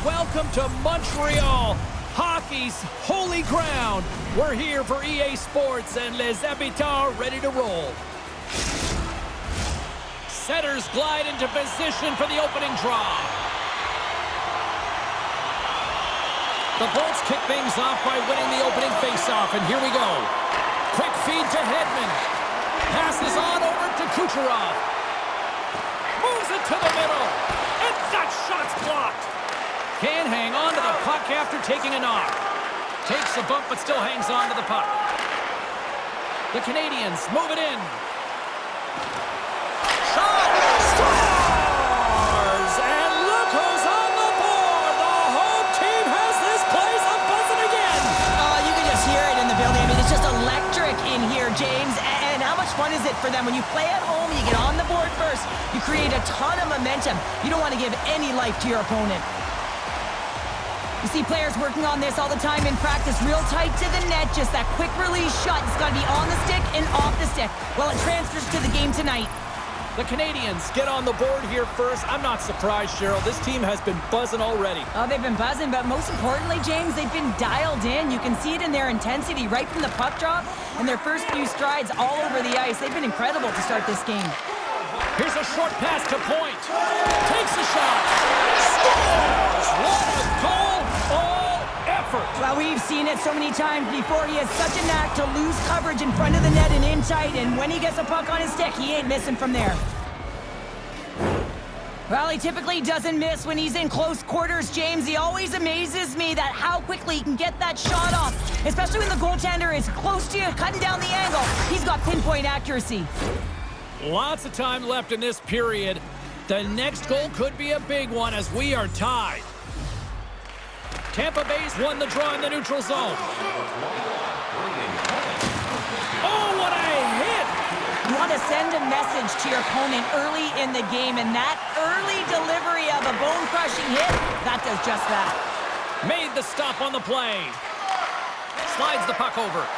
welcome to Montreal, hockey's holy ground. We're here for EA Sports and les habitants ready to roll. Setters glide into position for the opening draw. The Bolts kick things off by winning the opening faceoff, and here we go. Quick feed to Hedman. Passes on over to Kucherov. Moves it to the middle. And that shot's blocked. Can't hang on to the puck after taking a knock. Takes a bump but still hangs on to the puck. The Canadiens move it in. Shot! Scores! And look who's on the board. The home team has this place a-buzzing again. You can just hear it in the building. I mean, it's just electric in here, James. And how much fun is it for them? When you play at home, you get on the board first. You create a ton of momentum. You don't want to give any life to your opponent. You see players working on this all the time in practice, real tight to the net, just that quick release shot. It's got to be on the stick and off the stick. Well, it transfers to the game tonight. The Canadiens get on the board here first. I'm not surprised, Cheryl. This team has been buzzing already. Oh, they've been buzzing, but most importantly, James, they've been dialed in. You can see it in their intensity right from the puck drop and their first few strides all over the ice. They've been incredible to start this game. Here's a short pass to Point. Takes a shot. Scores! What a goal! All effort. Well, we've seen it so many times before. He has such a knack to lose coverage in front of the net and in tight, and when he gets a puck on his stick, he ain't missing from there. Well, he typically doesn't miss when he's in close quarters, James. He always amazes me that how quickly he can get that shot off, especially when the goaltender is close to you, cutting down the angle. He's got pinpoint accuracy. Lots of time left in this period. The next goal could be a big one as we are tied. Tampa Bay's won the draw in the neutral zone. Oh, what a hit! You want to send a message to your opponent early in the game, and that early delivery of a bone-crushing hit, that does just that. Made the stop on the play. Slides the puck over.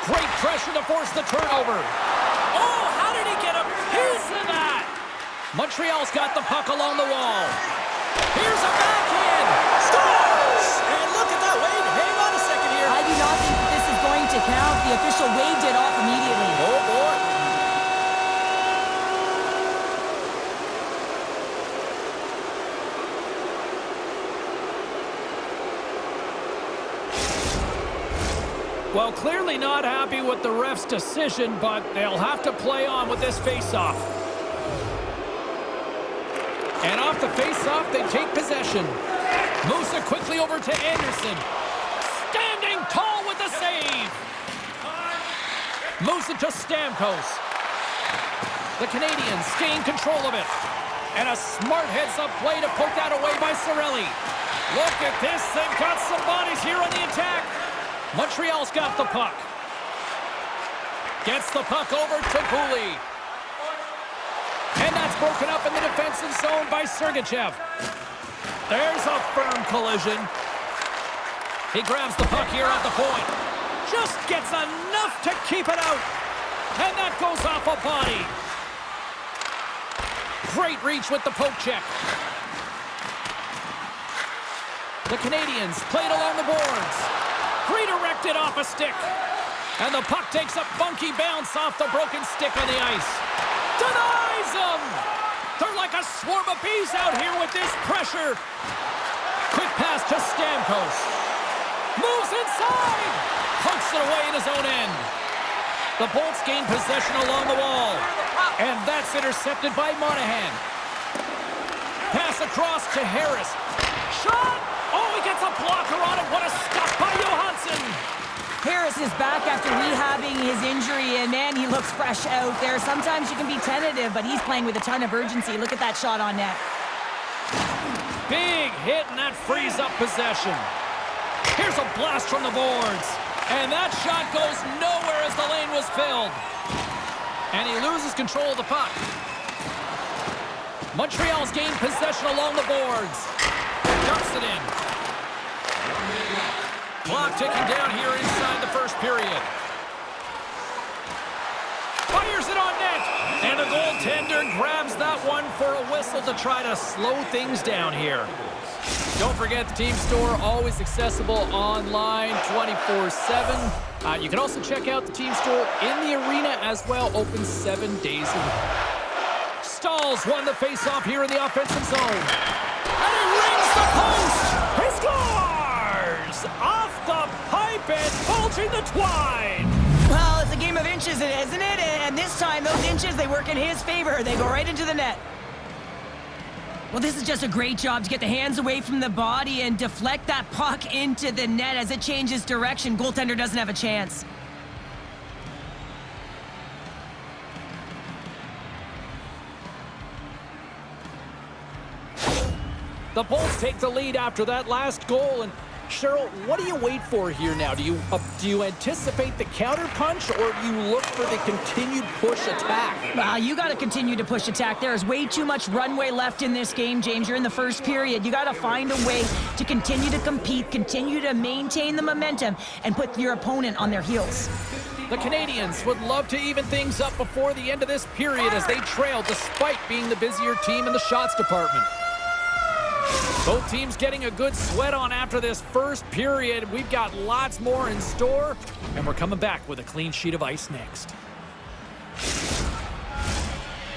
Great pressure to force the turnover. Oh, how did he get a piece of that? Montreal's got the puck along the wall. Here's a backhand. Scores! And look at that. Wait, hang on a second here. I do not think that this is going to count. The official waved it off immediately. Oh, boy. Well, clearly not happy with the ref's decision, but they'll have to play on with this face-off. And off the face-off, they take possession. Moves it quickly over to Anderson. Standing tall with the save. Moves it to Stamkos. The Canadiens gain control of it. And a smart heads-up play to poke that away by Cirelli. Look at this. They've got some bodies here on the attack. Montreal's got the puck. Gets the puck over to Cooley. And that's broken up in the defensive zone by Sergachev. There's a firm collision. He grabs the puck here at the point. Just gets enough to keep it out. And that goes off a body. Great reach with the poke check. The Canadiens played along the boards. Redirected off a stick. And the puck takes a funky bounce off the broken stick on the ice. Denies them! They're like a swarm of bees out here with this pressure. Quick pass to Stamkos. Moves inside. Pokes it away in his own end. The Bolts gain possession along the wall. And that's intercepted by Monahan. Pass across to Harris. Shot! Oh, he gets a blocker on it. What a stop by Johansson. Harris is back after rehabbing his injury, and man, he looks fresh out there. Sometimes you can be tentative, but he's playing with a ton of urgency. Look at that shot on net. Big hit, and that frees up possession. Here's a blast from the boards. And that shot goes nowhere as the lane was filled. And he loses control of the puck. Montreal's gained possession along the boards. Dumps it in. Clock ticking down here inside the first period. Fires it on net. And the goaltender grabs that one for a whistle to try to slow things down here. Don't forget the team store, always accessible online 24/7. You can also check out the team store in the arena as well, open 7 days a week. Stahls won the faceoff here in the offensive zone. And he rings the post! He scores! Off the pipe and bulging the twine! Well, it's a game of inches, isn't it? And this time, those inches, they work in his favor. They go right into the net. Well, this is just a great job to get the hands away from the body and deflect that puck into the net as it changes direction. Goaltender doesn't have a chance. The Bolts take the lead after that last goal, and Cheryl, what do you wait for here now? Do you anticipate the counterpunch, or do you look for the continued push attack? Well, you got to continue to push attack. There is way too much runway left in this game, James. You're in the first period. You got to find a way to continue to compete, continue to maintain the momentum, and put your opponent on their heels. The Canadiens would love to even things up before the end of this period as they trail, despite being the busier team in the shots department. Both teams getting a good sweat on after this first period. We've got lots more in store, and we're coming back with a clean sheet of ice next.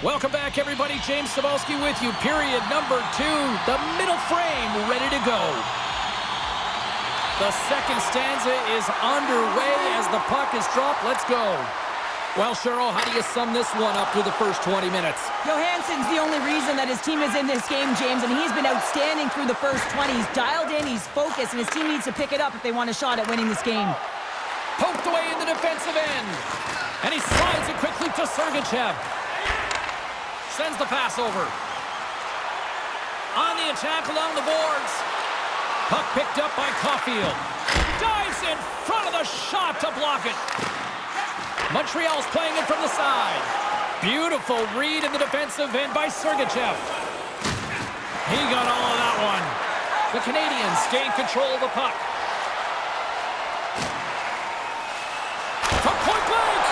Welcome back, everybody. James Cybulski with you. Period number 2. The middle frame ready to go. The second stanza is underway as the puck is dropped. Let's go. Well, Cheryl, how do you sum this one up through the first 20 minutes? Johansson's the only reason that his team is in this game, James, and he's been outstanding through the first 20. He's dialed in, he's focused, and his team needs to pick it up if they want a shot at winning this game. Poked away in the defensive end. And he slides it quickly to Sergachev. Sends the pass over. On the attack along the boards. Puck picked up by Caufield. Dives in front of the shot to block it. Montreal's playing it from the side. Beautiful read in the defensive end by Sergachev. He got all of that one. The Canadiens gain control of the puck. From point blank,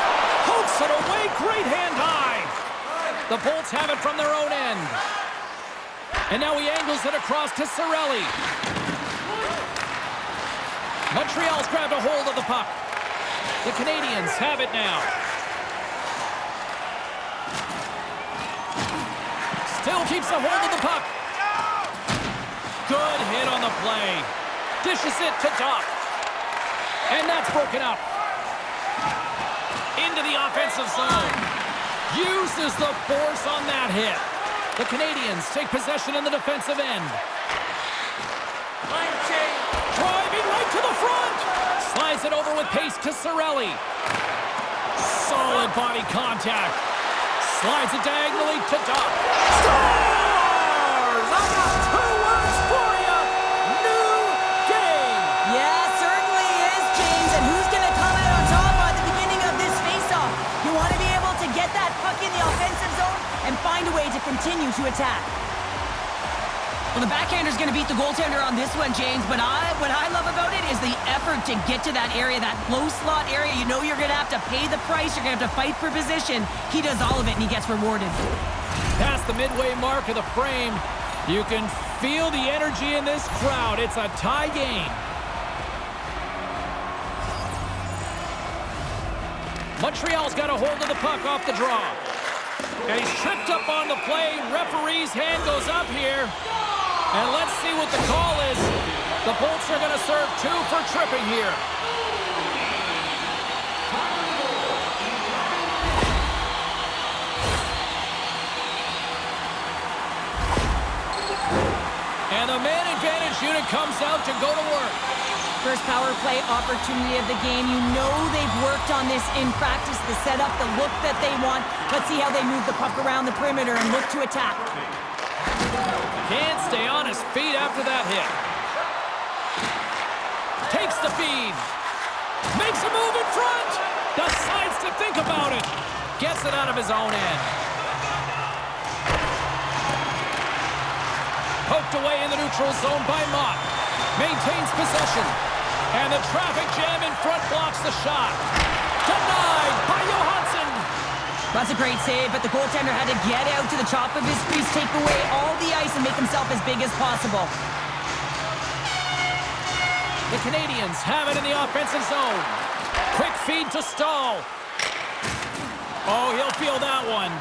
hooks it away, great hand high. The Bolts have it from their own end. And now he angles it across to Cirelli. Montreal's grabbed a hold of the puck. The Canadiens have it now. Still keeps a hold of the puck. Good hit on the play. Dishes it to Duff. And that's broken up. Into the offensive zone. Uses the force on that hit. The Canadiens take possession in the defensive end. Driving right to the front. Slides it over with pace to Cirelli. Solid body contact. Slides it diagonally to Duff. Scores! I got 2 words for you. New game. Yeah, certainly is, James. And who's going to come out on top at the beginning of this faceoff? You want to be able to get that puck in the offensive zone and find a way to continue to attack. Well, the backhander's going to beat the goaltender on this one, James, but what I love about it is the effort to get to that area, that low slot area. You know you're going to have to pay the price. You're going to have to fight for position. He does all of it, and he gets rewarded. Past the midway mark of the frame, you can feel the energy in this crowd. It's a tie game. Montreal's got a hold of the puck off the draw. And he's tripped up on the play. Referee's hand goes up here. And let's see what the call is. The Bolts are going to serve 2 for tripping here. And the man advantage unit comes out to go to work. First power play opportunity of the game. You know they've worked on this in practice, the setup, the look that they want. Let's see how they move the puck around the perimeter and look to attack. Can't stay on his feet after that hit. Takes the feed. Makes a move in front. Decides to think about it. Gets it out of his own end. Poked away in the neutral zone by Mott. Maintains possession. And the traffic jam in front blocks the shot. Denied by Johansson. That's a great save, but the goaltender had to get out to the top of his crease, take away all the ice, and make himself as big as possible. The Canadiens have it in the offensive zone. Quick feed to Stahl. Oh, he'll feel that one.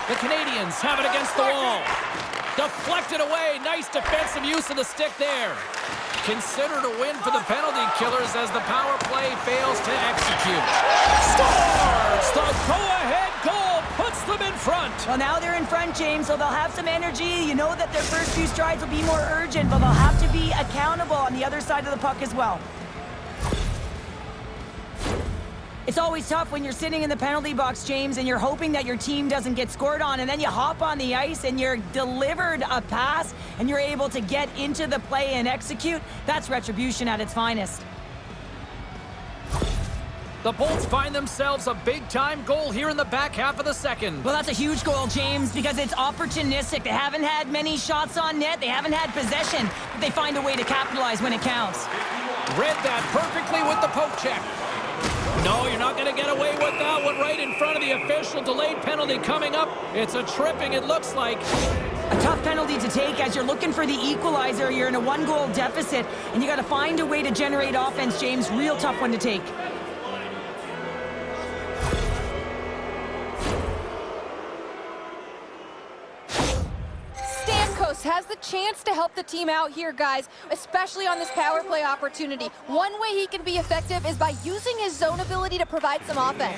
The Canadiens have it against the wall. Deflected away. Nice defensive use of the stick there. Considered a win for the penalty killers as the power play fails to execute. Scores! The go-ahead goal puts them in front. Well, now they're in front, James, so they'll have some energy. You know that their first few strides will be more urgent, but they'll have to be accountable on the other side of the puck as well. It's always tough when you're sitting in the penalty box, James, and you're hoping that your team doesn't get scored on, and then you hop on the ice and you're delivered a pass and you're able to get into the play and execute. That's retribution at its finest. The Bolts find themselves a big-time goal here in the back half of the second. Well, that's a huge goal, James, because it's opportunistic. They haven't had many shots on net. They haven't had possession, but they find a way to capitalize when it counts. Read that perfectly with the poke check. No, you're not going to get away with that one right in front of the official. Delayed penalty coming up. It's a tripping, it looks like. A tough penalty to take as you're looking for the equalizer. You're in a one-goal deficit, and you got to find a way to generate offense, James. Real tough one to take. Has the chance to help the team out here, guys, especially on this power play opportunity. One way he can be effective is by using his zone ability to provide some offense.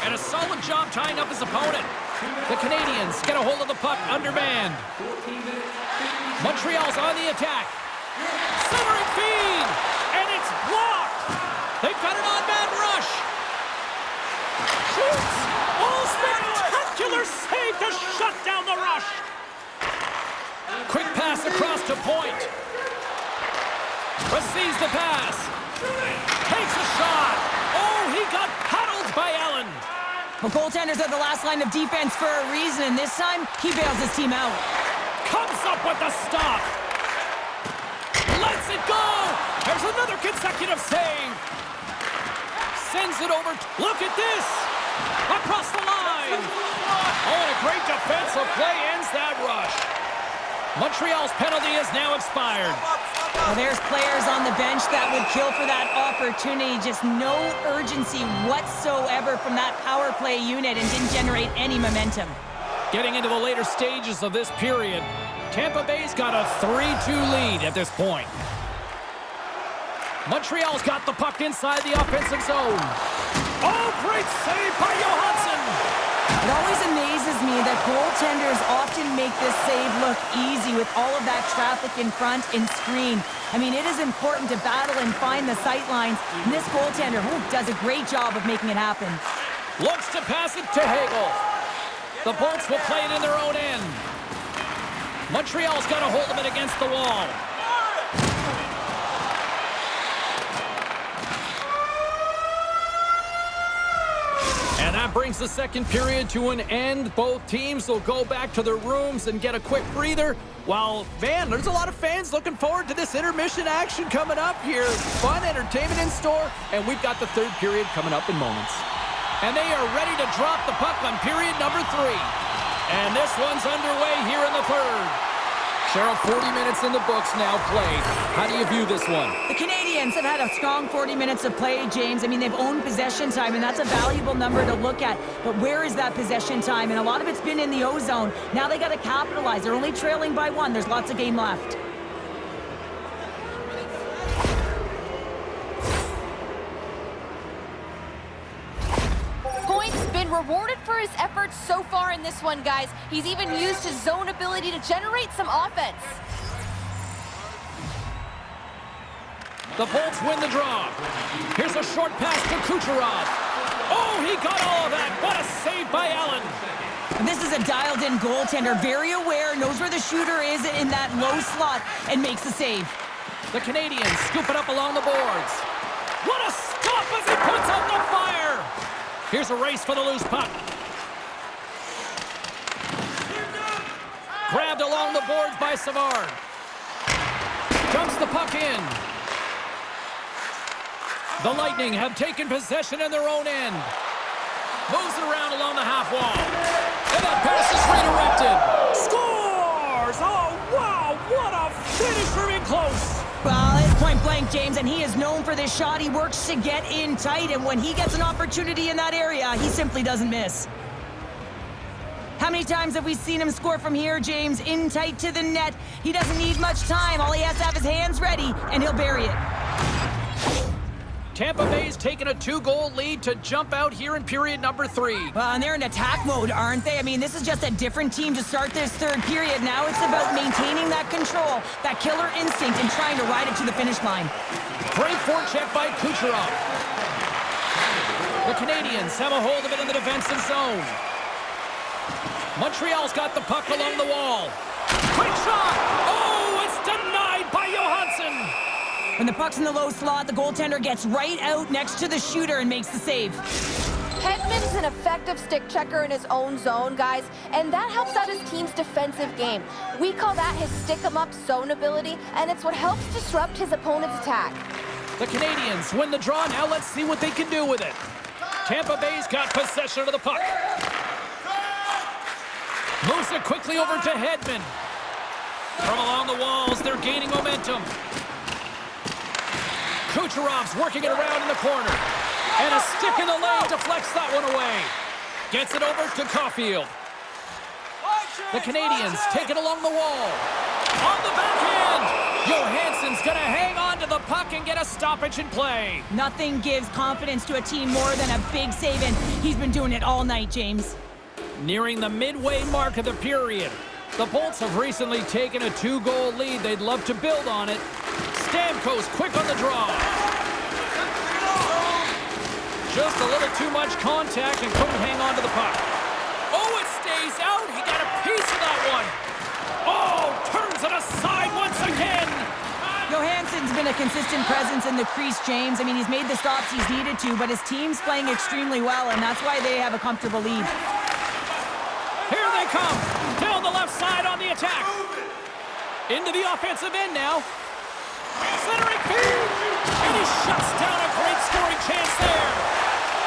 And a solid job tying up his opponent. The Canadiens get a hold of the puck undermanned. Montreal's on the attack. Centering feed, and it's blocked. They've got an on-man rush. Shoots. Oh, spectacular save to shut down the rush. Quick pass across to point. Receives the pass. Takes a shot. Oh, he got paddled by Allen. Well, goaltenders are the last line of defense for a reason, and this time, he bails his team out. Comes up with the stop. Lets it go. There's another consecutive save. Sends it over. Look at this. Across the line. Oh, and a great defensive play ends that rush. Montreal's penalty is now expired. Well, there's players on the bench that would kill for that opportunity. Just no urgency whatsoever from that power play unit and didn't generate any momentum. Getting into the later stages of this period, Tampa Bay's got a 3-2 lead at this point. Montreal's got the puck inside the offensive zone. Oh, great save by Johansson. It always amazes me that goaltenders often make this save look easy with all of that traffic in front and screen. I mean, it is important to battle and find the sight lines, and this goaltender does a great job of making it happen. Looks to pass it to Hagel. The Bolts will play it in their own end. Montreal's got a hold of it against the wall. And that brings the second period to an end. Both teams will go back to their rooms and get a quick breather. While, man, there's a lot of fans looking forward to this intermission action coming up here. Fun entertainment in store, and we've got the third period coming up in moments. And they are ready to drop the puck on period number 3. And this one's underway here in the third. Cheryl, 40 minutes in the books now played. How do you view this one? The Canadiens have had a strong 40 minutes of play, James. I mean, they've owned possession time, and that's a valuable number to look at. But where is that possession time? And a lot of it's been in the O-zone. Now they got to capitalize. They're only trailing by 1. There's lots of game left. Rewarded for his efforts so far in this one, guys. He's even used his zone ability to generate some offense. The Bolts win the draw. Here's a short pass to Kucherov. Oh, he got all of that. What a save by Allen. This is a dialed-in goaltender, very aware, knows where the shooter is in that low slot, and makes the save. The Canadiens scoop it up along the boards. What a stop as he puts out the fire. Here's a race for the loose puck. Grabbed along the boards by Savard. Dumps the puck in. The Lightning have taken possession in their own end. Moves it around along the half wall. And that pass is redirected. Scores! Oh, wow! What a finish from in close. Well, it's point blank, James, and he is known for this shot. He works to get in tight, and when he gets an opportunity in that area, he simply doesn't miss. How many times have we seen him score from here, James? In tight to the net. He doesn't need much time. All he has to have his hands ready, and he'll bury it. Tampa Bay's taken a 2-goal lead to jump out here in period number 3. Well, and they're in attack mode, aren't they? I mean, this is just a different team to start this third period. Now it's about maintaining that control, that killer instinct, and trying to ride it to the finish line. Great forecheck by Kucherov. The Canadiens have a hold of it in the defensive zone. Montreal's got the puck along the wall. Quick shot! Oh, it's denied by Johansson! When the puck's in the low slot, the goaltender gets right out next to the shooter and makes the save. Hedman's an effective stick checker in his own zone, guys, and that helps out his team's defensive game. We call that his stick-em-up zone ability, and it's what helps disrupt his opponent's attack. The Canadiens win the draw. Now let's see what they can do with it. Tampa Bay's got possession of the puck. Moves it quickly over to Hedman. From along the walls, they're gaining momentum. Kucherov's working it around in the corner. And a stick in the lane deflects that one away. Gets it over to Caufield. The Canadiens take it along the wall. On the backhand! Johansson's going to hang on to the puck and get a stoppage in play. Nothing gives confidence to a team more than a big save, and he's been doing it all night, James. Nearing the midway mark of the period. The Bolts have recently taken a 2-goal lead. They'd love to build on it. Stamkos quick on the draw. Just a little too much contact and couldn't hang on to the puck. Oh, it stays out. He got a piece of that one. Oh, turns it aside once again. Johansson's been a consistent presence in the crease, James. I mean, he's made the stops he's needed to, but his team's playing extremely well, and that's why they have a comfortable lead. Here they come. Down the left side on the attack. Into the offensive end now. Centering feed. And he shuts down a great scoring chance there.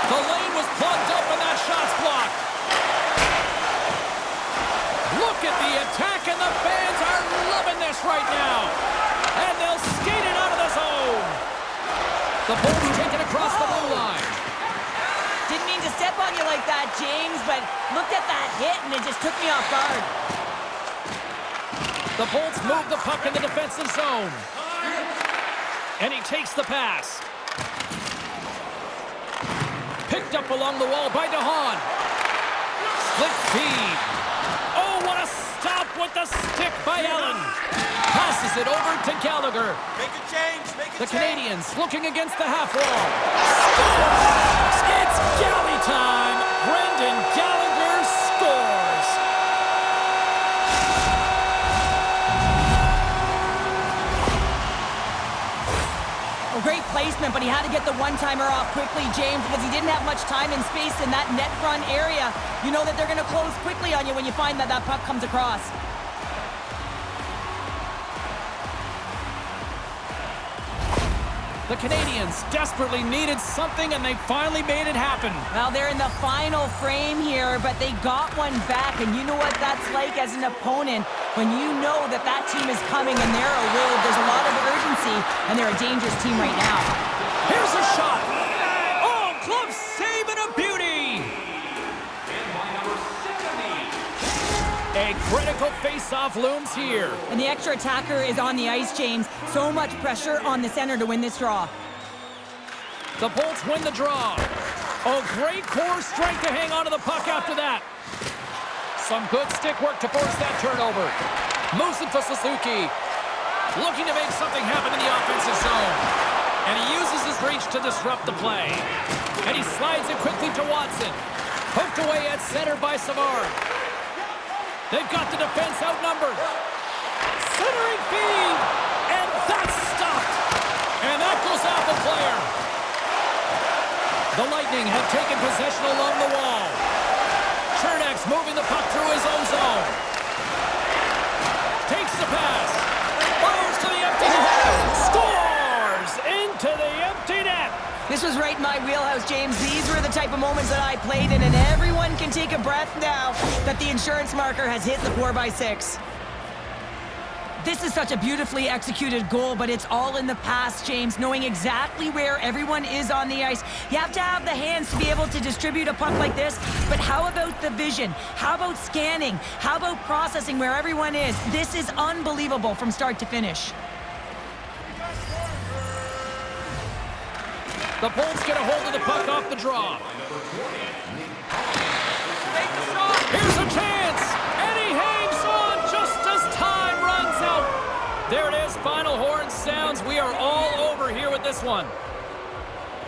The lane was plugged up and that shot's blocked. Look at the attack, and the fans are loving this right now. And they'll skate it out of the zone. The Bolts take it across the blue line. Didn't mean to step on you like that, James, but looked at that hit and it just took me off guard. The Bolts move the puck in the defensive zone. And he takes the pass. Picked up along the wall by DeHaan. Split feed. Oh, what a stop with the stick by Allen. Passes it over to Gallagher. Make a change. The Canadiens looking against the half wall. Scores! It's Galley time. Brendan Gallagher scores. A great placement, but he had to get the one-timer off quickly, James, because he didn't have much time and space in that net front area. You know that they're going to close quickly on you when you find that that puck comes across. The Canadiens desperately needed something, and they finally made it happen. Well, they're in the final frame here, but they got one back, and you know what that's like as an opponent when you know that that team is coming and they're a wave. There's a lot of urgency, and they're a dangerous team right now. Here's a shot. Oh, glove save and a beauty. A critical face-off looms here. And the extra attacker is on the ice, James. So much pressure on the center to win this draw. The Bolts win the draw. Oh, great core strength to hang on to the puck after that. Some good stick work to force that turnover. Moves it to Suzuki. Looking to make something happen in the offensive zone. And he uses his reach to disrupt the play. And he slides it quickly to Watson. Poked away at center by Savard. They've got the defense outnumbered. Centering feed. And that's stopped. And that goes off the player. The Lightning have taken possession along the wall. Chernak's moving the puck through his own zone. Takes the pass. Fires to the empty net. Scores into the empty net. This was right in my wheelhouse, James. These were the type of moments that I played in, and everyone can take a breath now that the insurance marker has hit the 4x6. This is such a beautifully executed goal, but it's all in the past, James, knowing exactly where everyone is on the ice. You have to have the hands to be able to distribute a puck like this, but how about the vision? How about scanning? How about processing where everyone is? This is unbelievable from start to finish. The Bolts get a hold of the puck off the draw. Here's a chance, and he hangs on just as time runs out. There it is, final horn sounds. We are all over here with this one.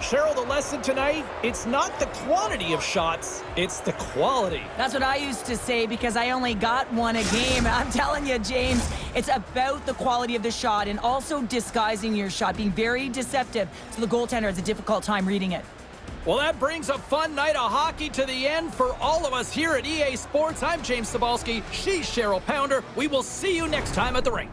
Cheryl, the lesson tonight, it's not the quantity of shots, it's the quality. That's what I used to say because I only got one a game. I'm telling you, James, it's about the quality of the shot and also disguising your shot, being very deceptive, so the goaltender has a difficult time reading it. Well, that brings a fun night of hockey to the end for all of us here at EA Sports. I'm James Cybulski. She's Cheryl Pounder. We will see you next time at the rink.